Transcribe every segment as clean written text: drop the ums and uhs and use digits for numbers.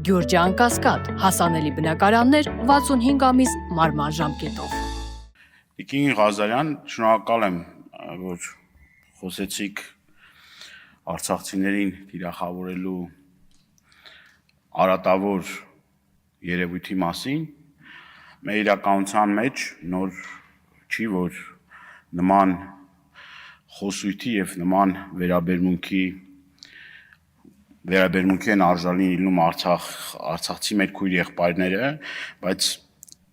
Գյուրջան Կասկադ, հասանելի բնակարաններ 65 ամիս մարման ժամկետով։ Տիկին Ղազարյան, շնորհակալ եմ, որ խոսեցիք արցախցիներին թիրախավորելու արատավոր երևույթի մասին։ Մեր իրականության մեջ նոր չի, որ նման խոսույթի եւ նման վերաբերմունքի են արժանի լինում արցախցի մեր քույր եղբայրները, բայց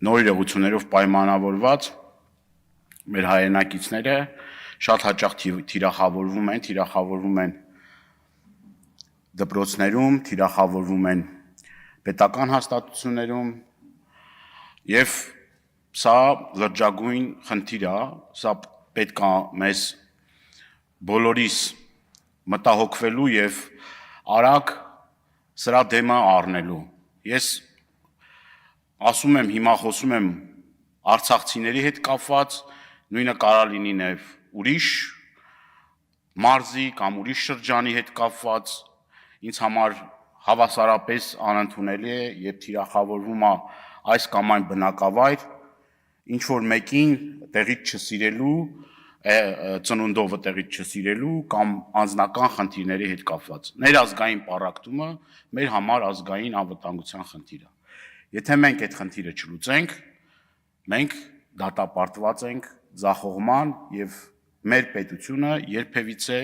նոր իրողություններով պայմանավորված մեր հայրենակիցները շատ հաճախ թիրախավորվում են դպրոցներում, թիրախավորվում են պետական հաստատություններում եւ սա լրջագույն խնդիր է, սա պետք է մեզ բոլորիս մտահոգվելու եւ արագ սրա դեմը առնելու։ Ես ասում եմ, հիմա խոսում եմ արցախցիների հետ կապված, նույնը կարա լինի նաեւ ուրիշ մարզի կամ ուրիշ շրջանի հետ կապված, ինձ համար հավասարապես անընդունելի է, երբ թիրախավորվում է այս կամ այն բնակավայր, ինչ որ մեկին տեղից չսիրելու, ծնունդովը տեղից չսիրելու կամ անձնական խնդիրների հետ կապված։ Ներազգային պառակտումը մեր համար ազգային անվտանգության խնդիր է։ Եթե մենք այդ խնդիրը չլուծենք, մենք դատապարտված ենք ձախողման եւ մեր պետությունը երբևիցե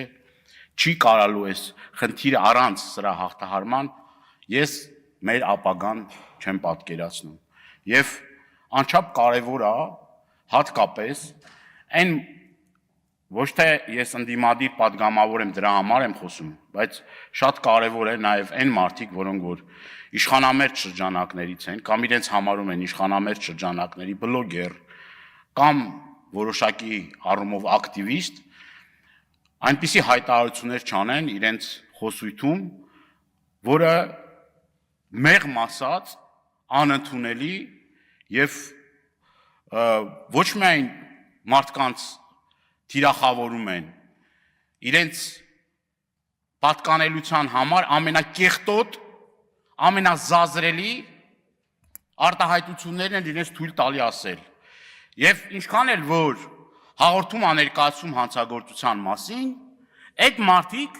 չի կարալու այս խնդիրը առանց սրա հաղթահարման ես մեր ապագան չեմ պատկերացնում։ Եվ անչափ կարևոր է հատկապես այն ոչ թե ես ընդդիմադիր падգամավոր եմ դրա համար եմ խոսում, բայց շատ կարևոր է նաև այն մարդիկ, որոնք որ իշխանամերձ շրջանակներից են կամ իրենց համարում են իշխանամերձ շրջանակների բլոգեր կամ որոշակի առումով ակտիվիստ, այնպիսի հայտարարություններ չանեն իրենց խոսույթում, որը մեղմ ասած անընդունելի եւ ոչ միայն մարդկանց թիրախավորում են, իրենց պատկանելության համար ամենակեղտոտ, ամենազազրելի արտահայտություններն են իրենց թույլ տալի ասել։ Եվ ինչքան էլ որ հաղորդում աներկայացում հանցագործության մասին, այդ մարդիկ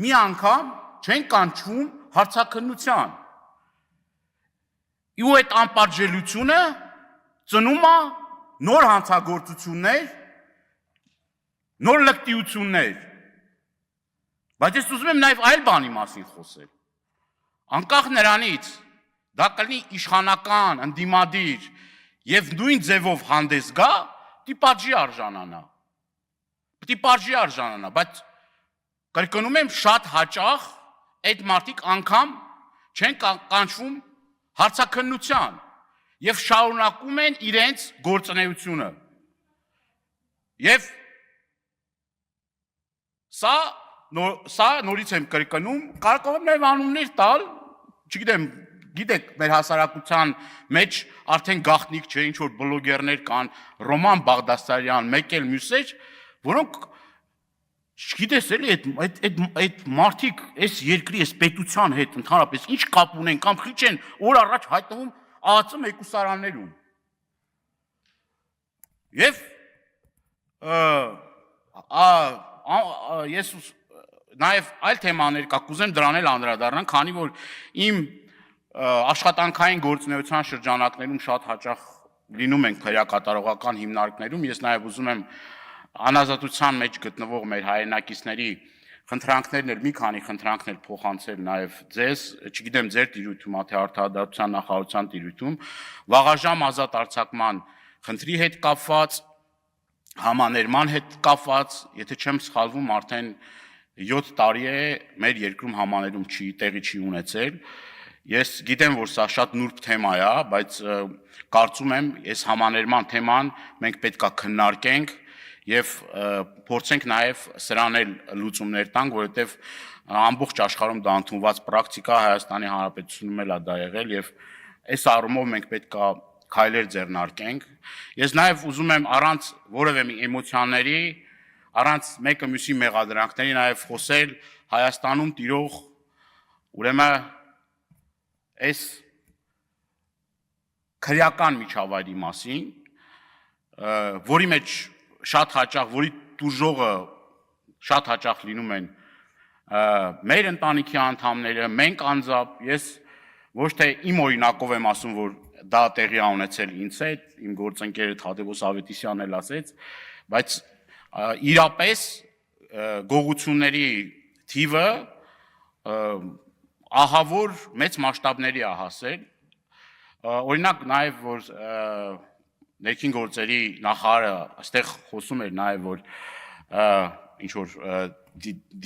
մի անգամ չեն կանչվում հարցաքննության։ Ու այդ անպատժելիությունը ծնում է նոր հանցագործություններ, նոր լկտիություններ։ Բայց ես ուզում եմ նաև այլ բանի մասին խոսել։ Անկախ նրանից, դա կլինի իշխանական, ընդդիմադիր եւ նույն ձևով հանդես գա, պատժի արժանանա։ Պետք է պատժի արժանանա, բայց կրկնում եմ շատ հաճախ այդ մարդիկ անգամ չեն կանչվում հարցաքննության եւ շարունակում են իրենց գործունեությունը։ Եվ սա նորից եմ կրկնում, կարող եմ նաեւ անուններ տալ, չգիտեմ, գիտեք, մեր հասարակության մեջ արդեն գաղտնիք չէ, ինչ որ բլոգերներ կան, Ռոման Բաղդասարյան, մեկ էլ մյուսեր, որոնք չգիտես էլի այդ մարդիկ այս երկրի այս պետության հետ ընդհանրապես ինչ կապ ունեն կամ քիչ են օր առաջ հայտնվում ԱԱՑ մեկուսարաններում։ Եվ ես նաև այլ թեմաներ կա, կուզեմ դրան էլ անդրադառնալ, քանի որ իմ աշխատանքային գործունեության շրջանակներում շատ հաճախ լինում ենք քրեակատարողական հիմնարկներում, ես նաև ուզում եմ անազատության մեջ գտնվող մեր հայրենակիցների խնդրանքներն էլ մի քանի խնդրանքներ փոխանցել նաև ձեզ, չգիտեմ ձեր տիրույթում, թե Արդարադատության նախարարության տիրույթում, վաղաժամ ազատ արձակման խնդրի հետ կապված, համաներման հետ կապված, եթե չեմ սխալվում, արդեն 7 տարի է մեր երկրում համաներում տեղի չի ունեցել։ Ես գիտեմ, որ սա շատ նուրբ թեմա է, բայց կարծում եմ, այս համաներման թեման մենք պետք է քննարկենք եւ փորձենք նաեւ սրան էլ լուծումներ տանք, որովհետեւ ամբողջ աշխարհում դա ընդունված պրակտիկա, Հայաստանի Հանրապետությունում էլ է դա եղել եւ այս առումով մենք պետք է քայլեր ձեռնարկենք։ Ես նաեւ ուզում եմ առանց որևէ մի էմոցիաների, առանց մեկը մյուսի մեղադրանքների նաեւ խոսել Հայաստանում տիրող ուրեմն այս քրեական միջավայրի մասին, որի մեջ շատ հաճախ, որի տուժողը շատ հաճախ լինում են մեր ընտանիքի անդամները, մենք անձամբ, ես ոչ թե իմ օրինակով եմ ասում, որ դա տեղի ա ունեցել ինձ հետ, իմ գործընկերը Թադևոս Ավետիսյանն էլ ասեց, բայց իրապես գողությունների թիվը ահավոր մեծ մասշտաբների ա հասել, օրինակ նաև որ ներքին գործերի նախարարը այստեղ խոսում էր նաև որ ինչ որ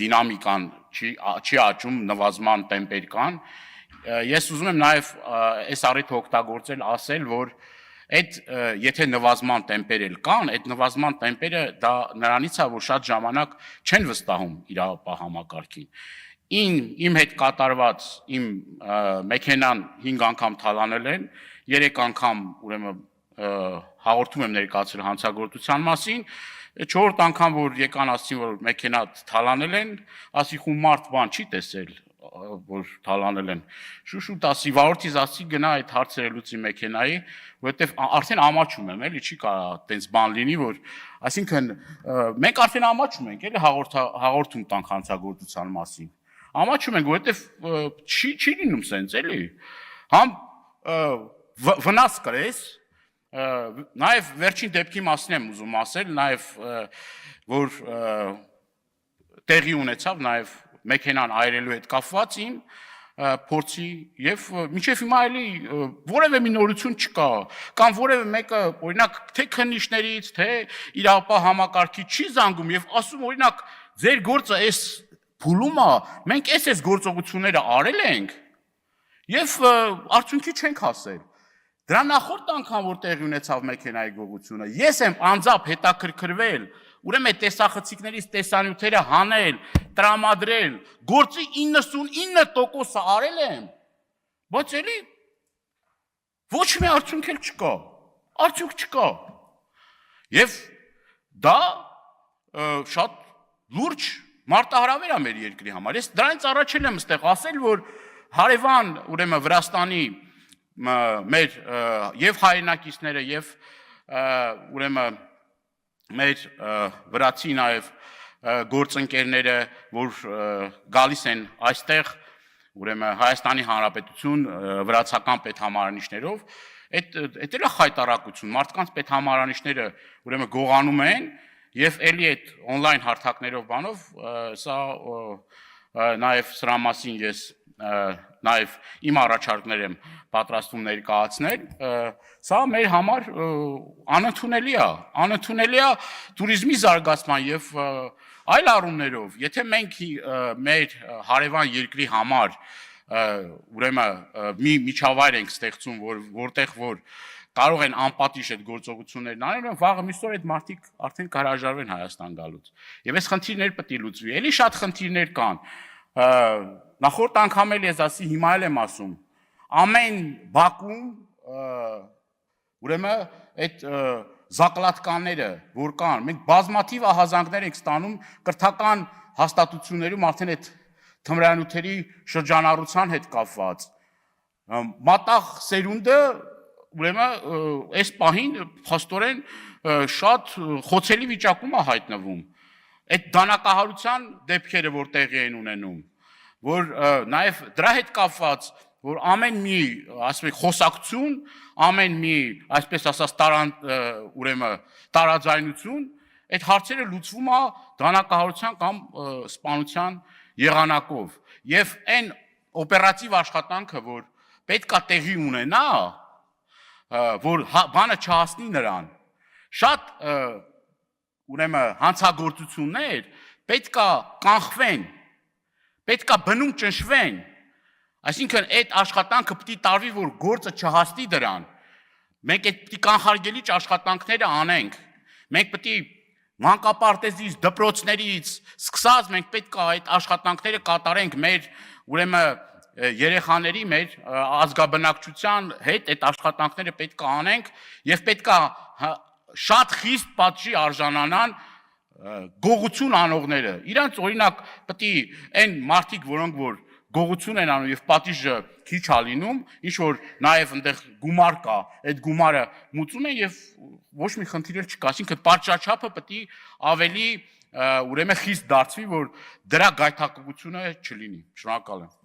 դինամիկան չի աճում, նվազման տեմպեր կան, ես ուզում եմ նաև այս առիթը օգտագործել ասել, որ այդ եթե նվազման տեմպեր էլ կան, այդ նվազման տեմպերը դա նրանից է, որ շատ ժամանակ չեն վստահում իրավապահ համակարգին։ Իմ հետ կատարված իմ մեքենան 5 անգամ թալանել են, 3 անգամ ուրեմն հաղորդում եմ ներկայացրել հանցագործության մասին, 4-րդ անգամ որ եկան ասին որ մեքենա թալանել են, ասի խու մարդ բան չի տեսել որ թալանել են։ Շուշուտ ասի վարորդից ասի գնա այդ հարցերը լուծի մեքենայի, որովհետև արդեն ամաչում եմ, էլի չի կարա տենց բան լինի, որ այսինքն մենք արդեն ամաչում ենք, էլի հաղորդում տանք հանցագործության մասին։ Ամաչում ենք, որովհետև չի լինում սենց, էլի։ Համ վնաս կրես, նաև վերջին դեպքի մասին եմ ուզում ասել, նաև որ տեղի ունեցավ նաև մեքենան այրելու հետ կապված իմ փորձի եւ մինչեւ հիմա էլի որևէ մի նորություն չկա կամ որևէ մեկը օրինակ թե քննիչներից թե իրավապահ համակարգի չի զանգում եւ ասում օրինակ ձեր գործը էս փուլում է մենք էս գործողությունները արել ենք եւ արդյունքի չենք հասել դրա նախորդ անգամ որ տեղի ունեցավ մեքենայի գողությունը ես եմ անձամբ հետաքրքրվել ուրեմն տեսախցիկներից տեսանյութերը հանել, տրամադրել, գործի 99%-ը արել եմ, բայց էլի ոչ մի արդյունք էլ չկա, արդյունք չկա։ Եվ դա շատ լուրջ մարտահրավեր է մեր երկրի համար։ Ես դրանից առաջել եմ ստեղ ասել, որ հարևան ուրեմն Վրաստանի մեր եւ հայրենակիցները եւ ուրեմն մեր վրացի նաև գործընկերները, որ գալիս են այստեղ, ուրեմն Հայաստանի Հանրապետություն վրացական պետհամարանիշներով, այդ էլ է խայտարակություն, մարդկանց պետհամարանիշները ուրեմն գողանում են եւ էլի այդ on-line հարթակներով բանով սա նաև սրա մասին ես նաև իմ առաջարկներ եմ պատրաստում ներկայացնել, սա մեր համար անընդունելի է туриզմի զարգացման եւ այլ առումներով, եթե մենք մեր հարևան երկրի համար ուրեմն մի միջավայր ենք ստեղծում, որտեղ որ կարող են անպատիժ այդ գործողություններն անել, վաղը միսօր այդ մարդիկ արդեն կհրաժարվեն Հայաստան գալուց։ Եվ այս խնդիրները պետք է լուծվի։ Էլի շատ խնդիրներ կան։ Նախորդ անգամ էլ ես ասի, հիմա էլ եմ ասում, ամեն Բաքվում ուրեմն այդ զակլատկաները, որ կան, մենք բազմաթիվ ահազանգներ ենք ստանում կրթական հաստատություններում արդեն այդ թմրանյութերի շրջանառության հետ կապված։ Մատաղ սերունդը ուրեմն այս պահին փաստորեն շատ խոցելի վիճակում է հայտնվում։ Այդ դանակահարության դեպքերը որ տեղի են ունենում, որ նաև դրա հետ կապված, որ ամեն մի, ասում ենք, խոսակցություն, ամեն մի, այսպես ասած, ուրեմն տարաձայնություն, այդ հարցերը լուծվում է դանակահարության կամ սպանության եղանակով։ Եվ այն օպերատիվ աշխատանքը, որ պետք է տեղի ունենա, որ բանը չհասնի նրան, շատ ուրեմն հանցագործություններ պետք է կանխվեն, պետք է բնում ճնշվեն, այսինքն այդ աշխատանքը պետք է տարվի, որ գործը չհասնի դրան, մենք այդ պետք է կանխարգելիչ աշխատանքները անենք, մենք պետք է մանկապարտեզից, դպրոցներից սկսած մենք պետք է այդ աշխատանքները կատարենք մեր ուրեմն երեխաների մեր ազգաբնակչության հետ այդ աշխատանքները պետք է անենք եւ պետք է շատ խիստ պատժի արժանանան գողություն անողները։ Իրանց օրինակ պետք է այն մարդիկ, որոնք որ գողություն են անում եւ պատիժը քիչ ա լինում, ինչ որ նաեւ այնտեղ գումար կա, այդ գումարը մուծում են եւ ոչ մի խնդիր էլ չկա, այսինքն պատշաճապը պետք է ավելի ուրեմն խիստ դարձվի, որ դրա գայթակղությունը չլինի։ Շնորհակալ եմ։